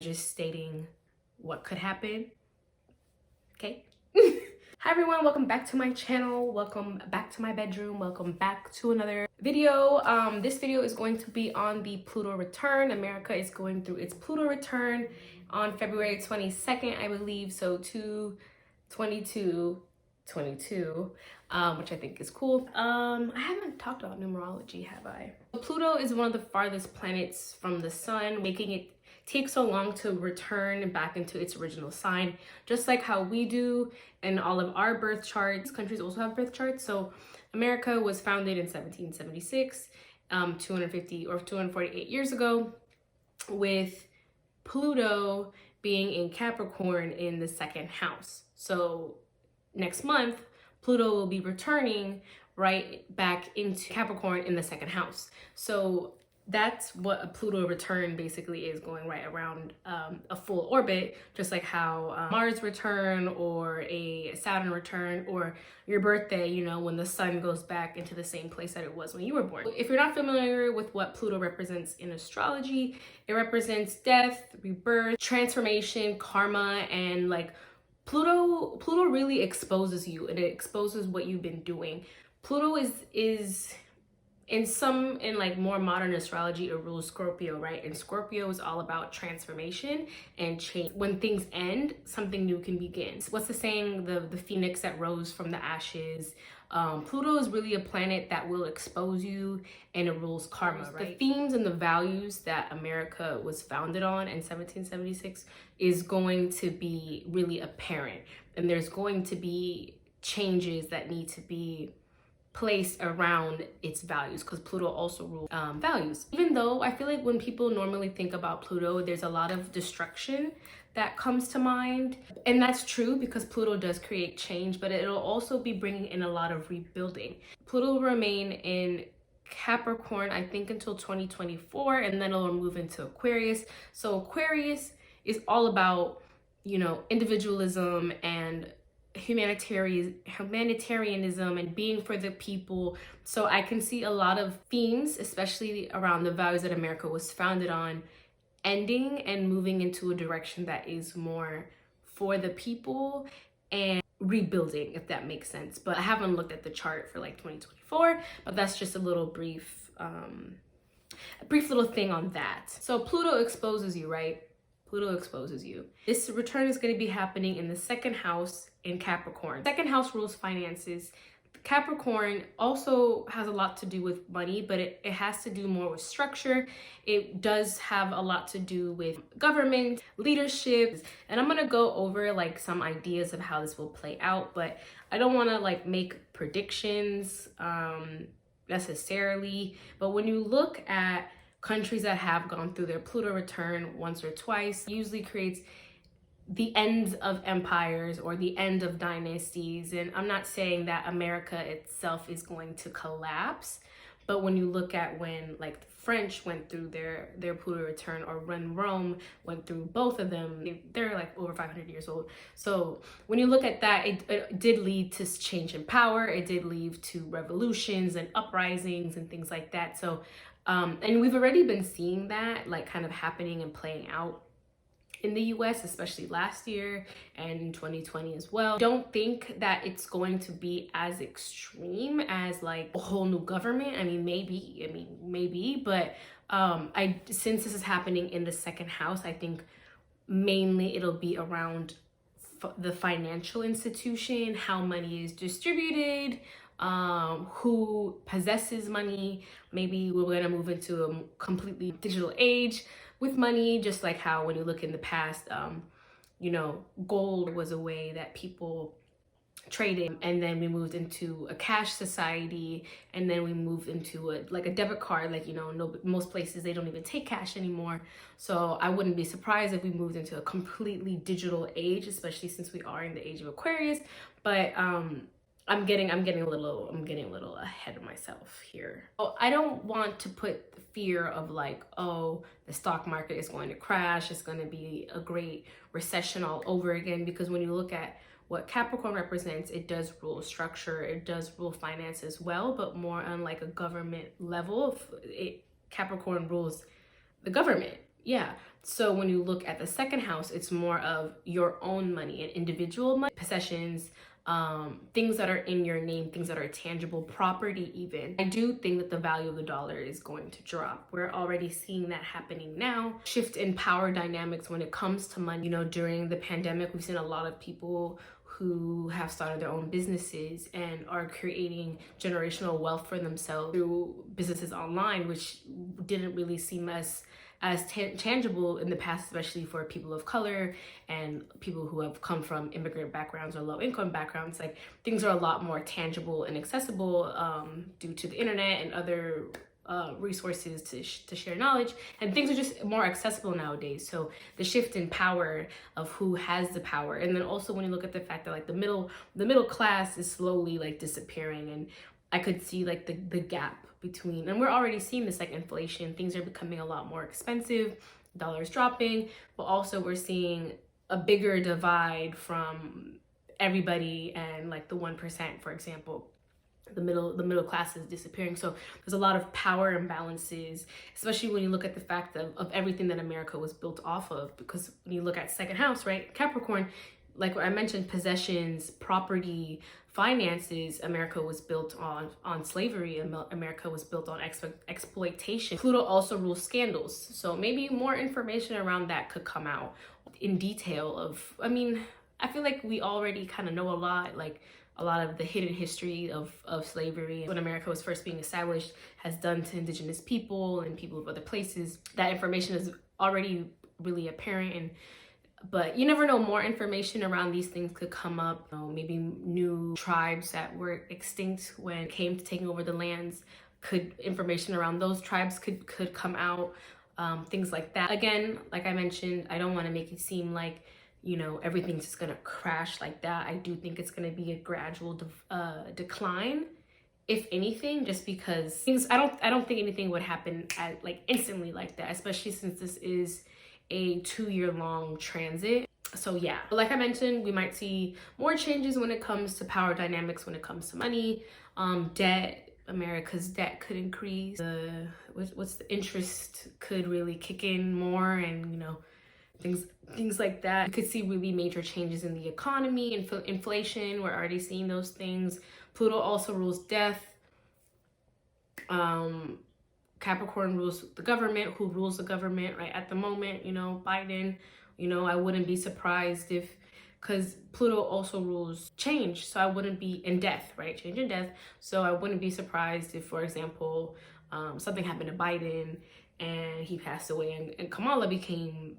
just stating what could happen. Okay. Hi everyone, welcome back to my channel, welcome back to my bedroom, welcome back to another video. This video is going to be on the Pluto return. America is going through its Pluto return on February 22nd, I believe, so 2/22/22, which I think is cool. I haven't talked about numerology, have I? Pluto is one of the farthest planets from the sun, making it take so long to return back into its original sign, just like how we do in all of our birth charts. Countries also have birth charts. So America was founded in 1776, 250 or 248 years ago, with Pluto being in Capricorn in the second house. So next month, Pluto will be returning right back into Capricorn in the second house. So that's what a Pluto return basically is, going right around a full orbit, just like how Mars return or a Saturn return or your birthday, you know, when the sun goes back into the same place that it was when you were born. If you're not familiar with what Pluto represents in astrology, it represents death, rebirth, transformation, karma, and like Pluto really exposes you, and it exposes what you've been doing. Pluto is in like more modern astrology, it rules Scorpio, right? And Scorpio is all about transformation and change. When things end, something new can begin. What's the saying? The phoenix that rose from the ashes. Pluto is really a planet that will expose you, and it rules karma, right? The themes and the values that America was founded on in 1776 is going to be really apparent, and there's going to be changes that need to be placed around its values, because Pluto also rules values. Even though I feel like when people normally think about Pluto, there's a lot of destruction that comes to mind, and that's true because Pluto does create change, but it'll also be bringing in a lot of rebuilding. Pluto will remain in Capricorn, I think, until 2024, and then it'll move into Aquarius. So Aquarius is all about, you know, individualism and humanitarianism and being for the people. So I can see a lot of themes, especially around the values that America was founded on, ending and moving into a direction that is more for the people and rebuilding, if that makes sense. But I haven't looked at the chart for like 2024, but that's just a little brief little thing on that. So Pluto exposes you, right? Pluto exposes you. This return is going to be happening in the second house in Capricorn. Second house rules finances. Capricorn also has a lot to do with money, but it has to do more with structure. It does have a lot to do with government, leadership, and I'm going to go over like some ideas of how this will play out, but I don't want to like make predictions necessarily. But when you look at countries that have gone through their Pluto return once or twice, usually creates the end of empires or the end of dynasties. And I'm not saying that America itself is going to collapse, but when you look at when like the French went through their Pluto return, or when Rome went through both of them, they're like over 500 years old. So when you look at that, it did lead to change in power. It did lead to revolutions and uprisings and things like that. So and we've already been seeing that like kind of happening and playing out in the US, especially last year and in 2020 as well. Don't think that it's going to be as extreme as like a whole new government. I mean, maybe, but since this is happening in the second house, I think mainly it'll be around the financial institution, how money is distributed, who possesses money. Maybe we're going to move into a completely digital age with money, just like how when you look in the past, you know, gold was a way that people traded, and then we moved into a cash society, and then we moved into a debit card. Like, you know, most places they don't even take cash anymore. So I wouldn't be surprised if we moved into a completely digital age, especially since we are in the age of Aquarius. But I'm getting a little ahead of myself here. Oh, I don't want to put the fear of like, oh, the stock market is going to crash, it's going to be a great recession all over again, because when you look at what Capricorn represents, it does rule structure, it does rule finance as well, but more on like a government level. Capricorn rules the government, Yeah. So when you look at the second house, it's more of your own money and individual money, possessions, things that are in your name, things that are tangible, property even. I do think that the value of the dollar is going to drop. We're already seeing that happening now. Shift in power dynamics when it comes to money. You know, during the pandemic, we've seen a lot of people who have started their own businesses and are creating generational wealth for themselves through businesses online, which didn't really seem as tangible in the past, especially for people of color and people who have come from immigrant backgrounds or low income backgrounds. Like, things are a lot more tangible and accessible due to the internet and other resources to share knowledge, and things are just more accessible nowadays. So the shift in power of who has the power, and then also when you look at the fact that like the middle class is slowly like disappearing, and I could see like the gap between, and we're already seeing this, like inflation, things are becoming a lot more expensive, dollars dropping, but also we're seeing a bigger divide from everybody and like the 1%, for example. The middle class is disappearing. So there's a lot of power imbalances, especially when you look at the fact of everything that America was built off of. Because when you look at second house, right, Capricorn, like what I mentioned, possessions, property, finances, America was built on slavery, and America was built on exploitation. Pluto also rules scandals, so maybe more information around that could come out in detail of, I mean, I feel like we already kind of know a lot, like a lot of the hidden history of slavery, when America was first being established, has done to indigenous people and people of other places. That information is already really apparent, and but you never know, more information around these things could come up. You know, maybe new tribes that were extinct when it came to taking over the lands, information around those tribes could come out, things like that. Again, like I mentioned, I don't want to make it seem like, you know, everything's just gonna crash like that. I do think it's gonna be a gradual decline, if anything, just because things, I don't think anything would happen at like instantly like that, especially since this is a 2-year long transit. So yeah, like I mentioned, we might see more changes when it comes to power dynamics, when it comes to money, debt. America's debt could increase. What's the interest could really kick in more, and you know, things like that. You could see really major changes in the economy, inflation. We're already seeing those things. Pluto also rules death. Capricorn rules the government. Who rules the government right at the moment? You know, Biden. You know, I wouldn't be surprised if, because Pluto also rules change, so I wouldn't be in death, right? Change and death. So I wouldn't be surprised if, for example, something happened to Biden and he passed away, and Kamala became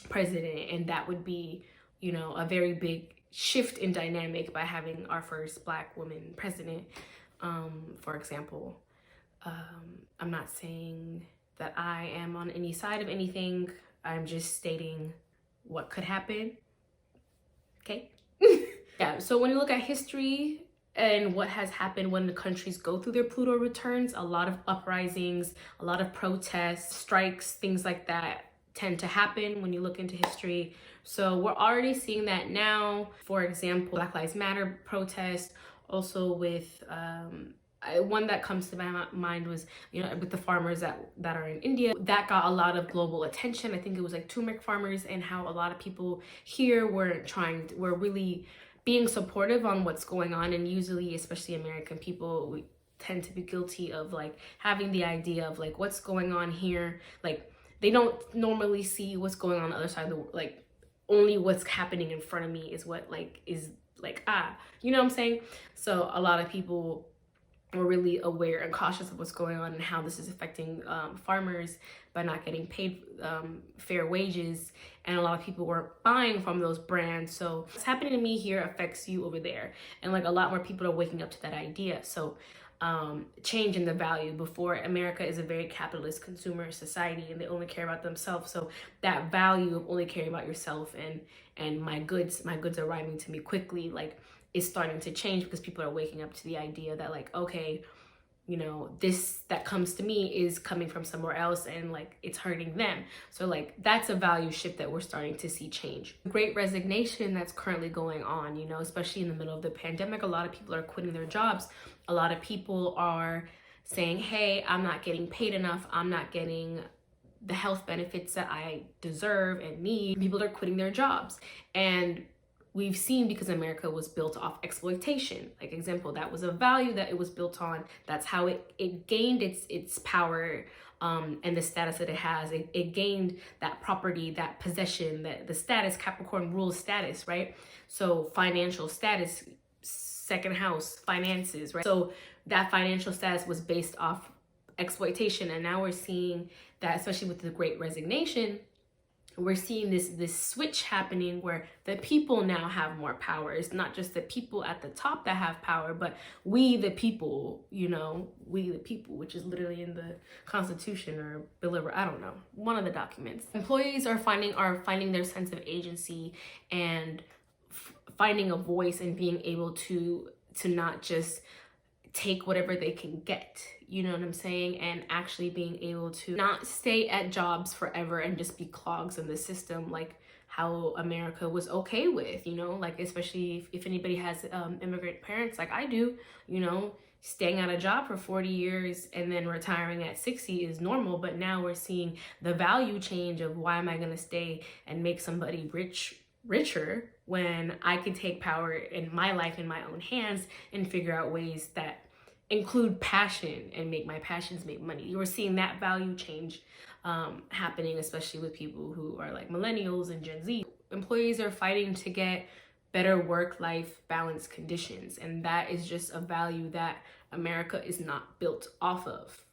president, and that would be, you know, a very big shift in dynamic by having our first Black woman president, for example. I'm not saying that I am on any side of anything. I'm just stating what could happen. Okay. Yeah, so when you look at history and what has happened when the countries go through their Pluto returns, a lot of uprisings, a lot of protests, strikes, things like that tend to happen when you look into history. So we're already seeing that now. For example, Black Lives Matter protests, also with one that comes to my mind was, you know, with the farmers that are in India. That got a lot of global attention. I think it was like turmeric farmers, and how a lot of people here were really being supportive on what's going on. And usually, especially American people, we tend to be guilty of like having the idea of like, what's going on here, like they don't normally see what's going on the other side of the world. Like, only what's happening in front of me is what like is like, you know what I'm saying? So a lot of people were really aware and cautious of what's going on and how this is affecting farmers by not getting paid fair wages, and a lot of people were buying from those brands. So what's happening to me here affects you over there, and like a lot more people are waking up to that idea. So change in the value. Before, America is a very capitalist consumer society, and they only care about themselves. So that value of only caring about yourself and my goods arriving to me quickly, like, is starting to change, because people are waking up to the idea that like, okay, you know, this that comes to me is coming from somewhere else, and like it's hurting them. So like that's a value shift that we're starting to see change. Great resignation that's currently going on, you know, especially in the middle of the pandemic. A lot of people are quitting their jobs. A lot of people are saying, hey, I'm not getting paid enough. I'm not getting the health benefits that I deserve and need. People are quitting their jobs. And we've seen, because America was built off exploitation. Like, example, that was a value that it was built on. That's how it gained its power and the status that it has. It gained that property, that possession, the status. Capricorn rules status, right? So financial status, second house, finances, right? So that financial status was based off exploitation. And now we're seeing that, especially with the Great Resignation, we're seeing this switch happening where the people now have more power. It's not just the people at the top that have power, but we the people, we the people, which is literally in the Constitution or Bill of, I don't know, one of the documents. Employees are finding their sense of agency and finding a voice and being able to not just take whatever they can get, you know what I'm saying? And actually being able to not stay at jobs forever and just be clogs in the system, like how America was okay with, like, especially if anybody has immigrant parents like I do, staying at a job for 40 years and then retiring at 60 is normal. But now we're seeing the value change of, why am I going to stay and make somebody richer when I can take power in my life in my own hands and figure out ways that include passion and make my passions make money. You were seeing that value change happening, especially with people who are like millennials and Gen Z. Employees are fighting to get better work-life balance conditions, and that is just a value that America is not built off of.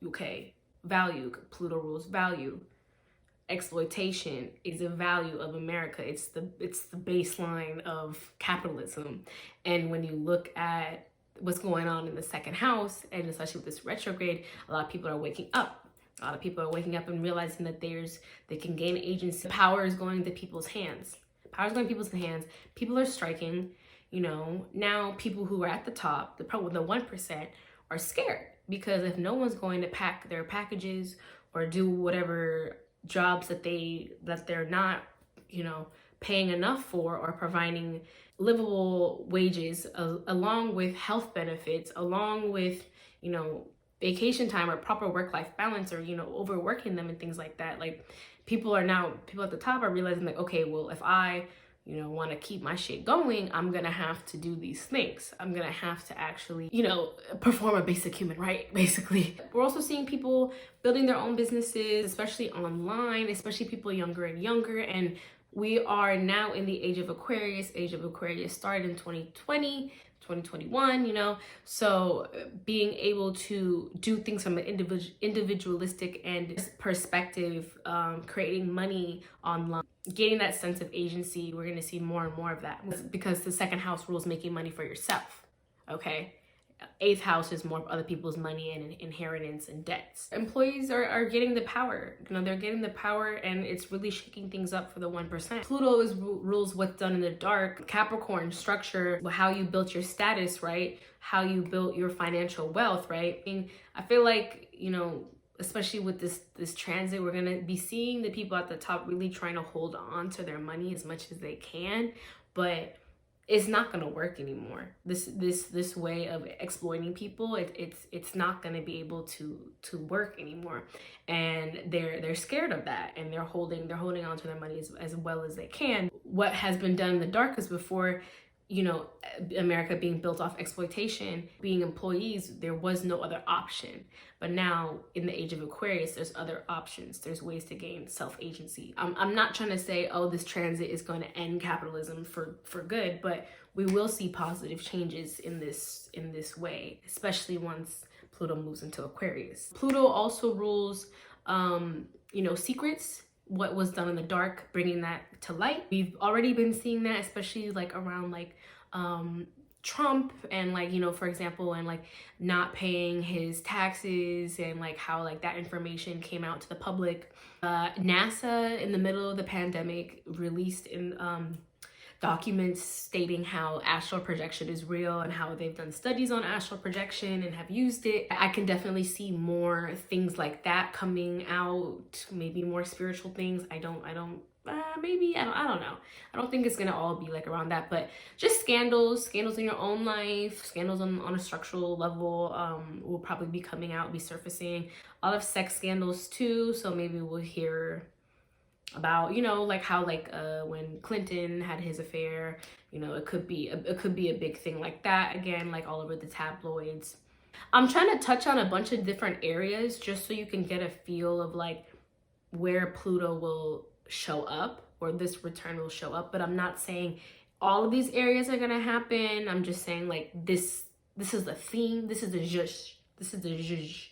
Okay, value, Pluto rules value. Exploitation is a value of America. It's the baseline of capitalism. And when you look at what's going on in the second house, and especially with this retrograde, a lot of people are waking up. A lot of people are waking up and realizing that they can gain agency. Power is going to people's hands. Power is going to people's hands. People are striking. Now people who are at the top, the 1%, are scared, because if no one's going to pack their packages or do whatever jobs that they're not, paying enough for, or providing livable wages, along with health benefits, along with, vacation time or proper work-life balance, or, overworking them and things like that. Like, people at the top are realizing, like, okay, well, if I, want to keep my shit going, I'm going to have to do these things. I'm going to have to actually, perform a basic human right, basically. We're also seeing people building their own businesses, especially online, especially people younger and younger. And we are now in the age of Aquarius. Age of Aquarius started in 2020, 2021, so being able to do things from an individualistic and perspective, creating money online, getting that sense of agency. We're going to see more and more of that, because the second house rules making money for yourself. Okay, eighth house is more of other people's money and inheritance and debts. Employees are getting the power. They're getting the power, and it's really shaking things up for the 1%. Pluto rules what's done in the dark. Capricorn, structure, how you built your status, right? How you built your financial wealth, right? I feel like, especially with this transit, we're gonna be seeing the people at the top really trying to hold on to their money as much as they can, but it's not going to work anymore. This way of exploiting people, it's not going to be able to work anymore, and they're scared of that, and they're holding on to their money as well as they can. What has been done in the dark is, before, America being built off exploitation, being employees, there was no other option. But now, in the age of Aquarius, there's other options. There's ways to gain self-agency. I'm not trying to say, oh, this transit is going to end capitalism for good, but we will see positive changes in this way, especially once Pluto moves into Aquarius. Pluto also rules, secrets. What was done in the dark, bringing that to light. We've already been seeing that, especially like around like Trump, and like, for example, and like not paying his taxes, and like how like that information came out to the public. NASA, in the middle of the pandemic, released in documents stating how astral projection is real, and how they've done studies on astral projection and have used it. I can definitely see more things like that coming out, maybe more spiritual things. I don't know. I don't think it's gonna all be like around that, but just scandals in your own life, scandals on a structural level will probably be coming out, be surfacing. A lot of sex scandals too, so maybe we'll hear about, you know, like how when Clinton had his affair, you know, it could be a big thing like that again, like all over the tabloids. I'm trying to touch on a bunch of different areas just so you can get a feel of like where Pluto will show up, or this return will show up. But I'm not saying all of these areas are gonna happen. I'm just saying like this is the theme. This is the zhush. This is the zhush.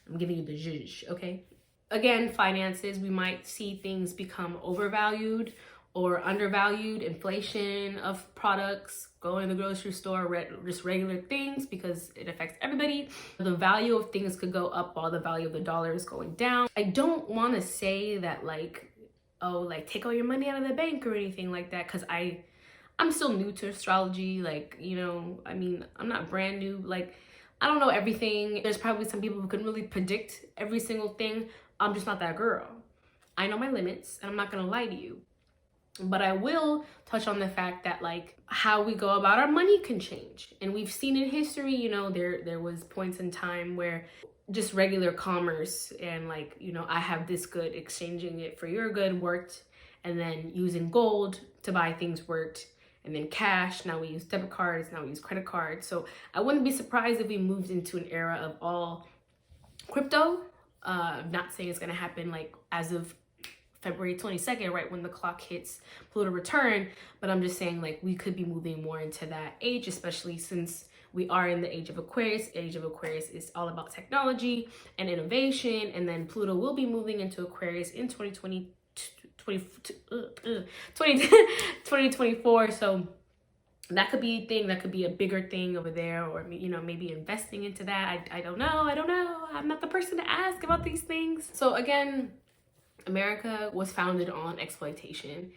I'm giving you the zhush, okay? Again, finances, we might see things become overvalued or undervalued, inflation of products, going to the grocery store, just regular things, because it affects everybody. The value of things could go up while the value of the dollar is going down. I don't want to say that like, oh, like take all your money out of the bank or anything like that, because I'm still new to astrology. Like, you know, I mean, I'm not brand new. Like, I don't know everything. There's probably some people who can really predict every single thing. I'm just not that girl. I know my limits, and I'm not gonna lie to you. But I will touch on the fact that like how we go about our money can change. And we've seen in history, you know, there was points in time where just regular commerce and like, you know, I have this good, exchanging it for your good worked, and then using gold to buy things worked, and then cash. Now we use debit cards, now we use credit cards. So I wouldn't be surprised if we moved into an era of all crypto. Not saying it's gonna happen like as of February 22nd, right when the clock hits Pluto return, but I'm just saying like we could be moving more into that age, especially since we are in the age of Aquarius. Age of Aquarius is all about technology and innovation, and then Pluto will be moving into Aquarius in 2024. So that could be a thing, that could be a bigger thing over there, or, you know, maybe investing into that. I don't know. I'm not the person to ask about these things. So again, America was founded on exploitation,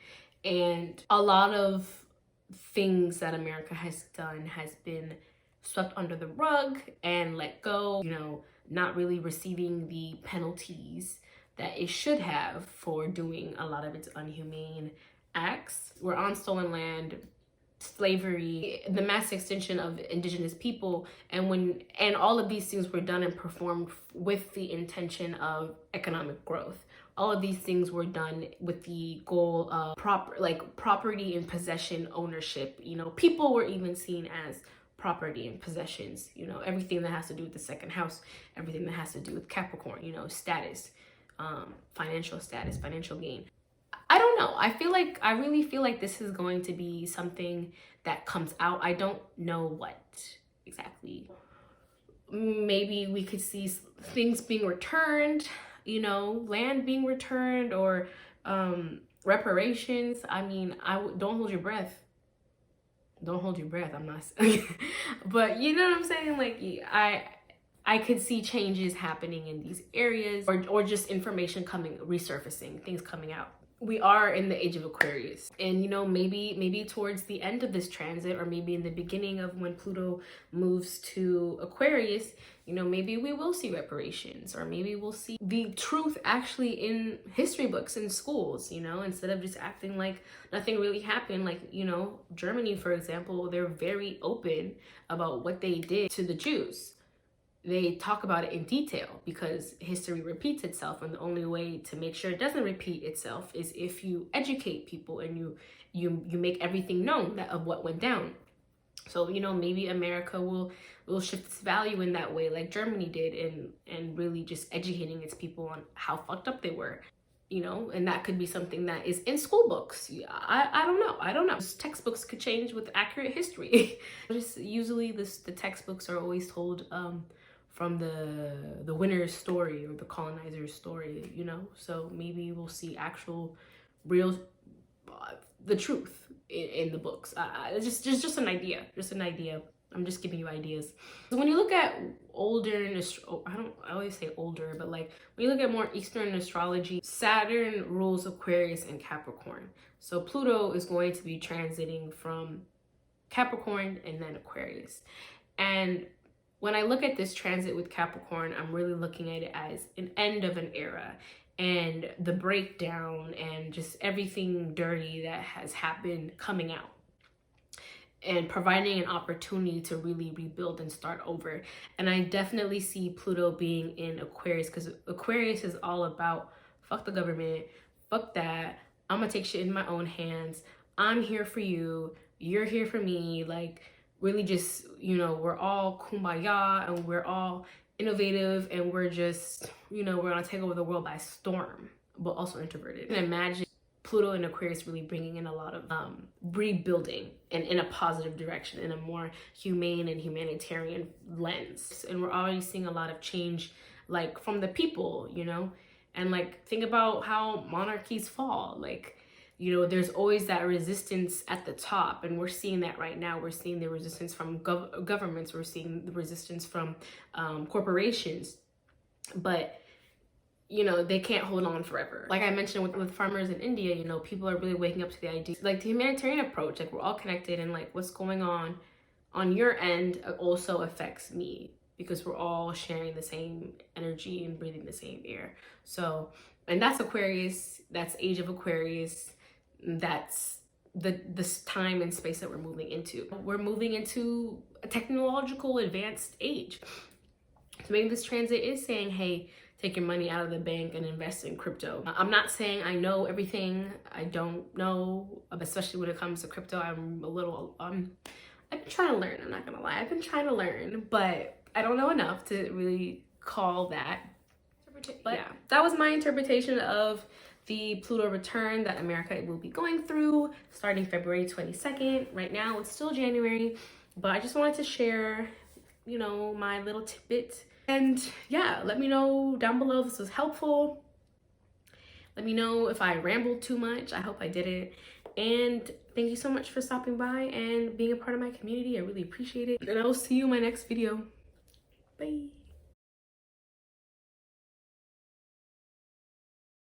and a lot of things that America has done has been swept under the rug and let go, you know, not really receiving the penalties that it should have for doing a lot of its unhumane acts. We're on stolen land, slavery, the mass extinction of indigenous people, and all of these things were done and performed with the intention of economic growth. All of these things were done with the goal of property and possession ownership. You know, people were even seen as property and possessions. You know, everything that has to do with the second house, everything that has to do with Capricorn, you know, status, financial status, financial gain. I don't know. I really feel like this is going to be something that comes out. I don't know what exactly. Maybe we could see things being returned, you know, land being returned, or reparations. I mean, don't hold your breath. Don't hold your breath. I'm not, but you know what I'm saying? Like, I could see changes happening in these areas, or just information resurfacing, things coming out. We are in the age of Aquarius, and you know, maybe towards the end of this transit, or maybe in the beginning of when Pluto moves to Aquarius, you know, maybe we will see reparations, or maybe we'll see the truth actually in history books in schools, you know, instead of just acting like nothing really happened. Like, you know, Germany, for example, they're very open about what they did to the Jews. They talk about it in detail because history repeats itself, and the only way to make sure it doesn't repeat itself is if you educate people and you make everything known of what went down. So, you know, maybe America will shift its value in that way, like Germany did, and really just educating its people on how fucked up they were, you know, and that could be something that is in school books. I don't know. Textbooks could change with accurate history. Just usually the textbooks are always told from the winner's story or the colonizer's story, you know? So maybe we'll see actual, real, the truth in the books. It's just an idea, I'm just giving you ideas. So when you look at older, I always say older, but like when you look at more Eastern astrology, Saturn rules Aquarius and Capricorn. So Pluto is going to be transiting from Capricorn and then Aquarius. And when I look at this transit with Capricorn, I'm really looking at it as an end of an era, and the breakdown and just everything dirty that has happened coming out. and providing an opportunity to really rebuild and start over. And I definitely see Pluto being in Aquarius, because Aquarius is all about fuck the government, fuck that, I'm gonna take shit in my own hands, I'm here for you, you're here for me. Like, really just, you know, we're all kumbaya and we're all innovative and we're just, you know, we're gonna take over the world by storm, but also introverted. And imagine Pluto and Aquarius really bringing in a lot of rebuilding and in a positive direction, in a more humane and humanitarian lens. And we're already seeing a lot of change, like from the people, you know, and like think about how monarchies fall. Like, you know, there's always that resistance at the top, and we're seeing that right now. We're seeing the resistance from governments, we're seeing the resistance from corporations, but you know, they can't hold on forever. Like I mentioned with farmers in India, you know, people are really waking up to the idea, like the humanitarian approach, like we're all connected, and like what's going on your end also affects me, because we're all sharing the same energy and breathing the same air. So, and that's Aquarius, that's age of Aquarius, that's this time and space that we're moving into. We're moving into a technological advanced age. So maybe this transit is saying, hey, take your money out of the bank and invest in crypto. I'm not saying I know everything. I don't know, especially when it comes to crypto. I'm a little, I've been trying to learn. I'm not gonna lie. I've been trying to learn, but I don't know enough to really call that. But yeah, that was my interpretation of the Pluto return that America will be going through starting February 22nd. Right now, it's still January, but I just wanted to share, you know, my little tidbit. And yeah, let me know down below if this was helpful. Let me know if I rambled too much. I hope I didn't. And thank you so much for stopping by and being a part of my community. I really appreciate it. And I will see you in my next video. Bye.